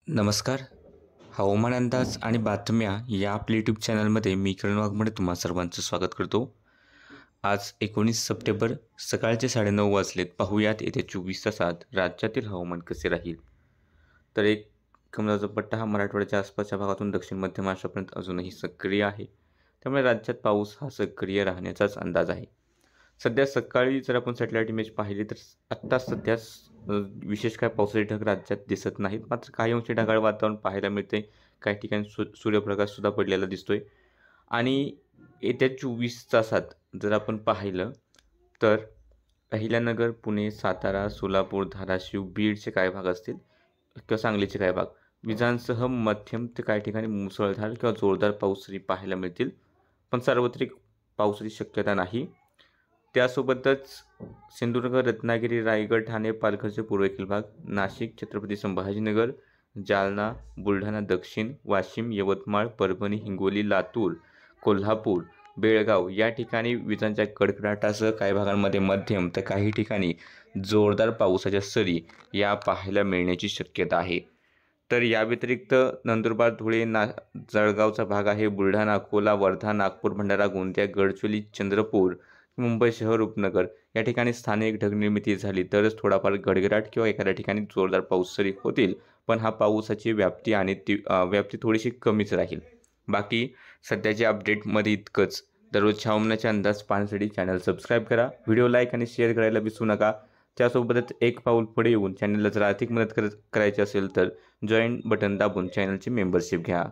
नमस्कार. हवामान अंदाज आणि बातम्या या आपल्या यूट्यूब चॅनलमध्ये मी किरण वाघमोडे तुम्हा सर्वांचं स्वागत करतो. आज 19 सप्टेंबर सकाळचे 9:30 वाजलेत. पाहूयात येत्या 24 तासात राज्यातील हवामान कसे राहील. तर एक कमळाचा पट्टा हा मराठवाड्याच्या आसपासच्या भागातून दक्षिण मध्य महाराष्ट्रापर्यंत अजूनही सक्रिय आहे. त्यामुळे राज्यात पाऊस हा सक्रिय राहण्याचाच अंदाज आहे. सध्या सकाळी जर आपण सॅटेलाईट इमेज पाहिली तर आत्ता सध्या विशेष काय पावसाचे ढग राज्यात दिसत नाहीत. मात्र काही अंशी ढगाळ वातावरण पाहायला मिळते. काही ठिकाणी सूर्यप्रकाशसुद्धा पडलेला दिसतोय. आणि येत्या 24 तासात जर आपण पाहिलं तर अहिल्यानगर, पुणे, सातारा, सोलापूर, धाराशिव, बीडचे काही भाग असतील किंवा सांगलीचे काही भाग विजांसह मध्यम ते काही ठिकाणी मुसळधार किंवा जोरदार पाऊस तरी पाहायला मिळतील. पण सार्वत्रिक पावसाची शक्यता नाही. त्यासोबतच सिंधुदुर्ग, रत्नागिरी, रायगड, ठाणे, पालघरचे पूर्वेकडील भाग, नाशिक, छत्रपती संभाजीनगर, जालना, बुलढाणा दक्षिण, वाशिम, यवतमाळ, परभणी, हिंगोली, लातूर, कोल्हापूर, बेळगाव या ठिकाणी विजांच्या कडकडाटासह काही भागांमध्ये मध्यम तर काही ठिकाणी जोरदार पावसाच्या सरी या पाहायला मिळण्याची शक्यता आहे. तर या व्यतिरिक्त नंदुरबार, धुळे, जळगावचा भाग आहे, बुलढाणा, अकोला, वर्धा, नागपूर, भंडारा, गोंदिया, गडचिरोली, चंद्रपूर, मुंबई शहर, उपनगर या ठिकाणी स्थानिक ढगनिर्मिती झाली तरच थोडाफार गडगडाट किंवा एखाद्या ठिकाणी जोरदार पाऊस सरी होतील. पण हा पावसाची व्याप्ती आणि व्याप्ती थोडीशी कमीच राहील. बाकी सध्याच्या अपडेटमध्ये इतकंच. दररोजच्या हवामानाचे अंदाज पाहण्यासाठी चॅनल सबस्क्राईब करा. व्हिडिओ लाईक आणि शेअर करायला विसरू नका. त्यासोबतच एक पाऊल पुढे येऊन चॅनलला जर आर्थिक मदत करायची असेल तर जॉईन बटन दाबून चॅनलची मेंबरशिप घ्या.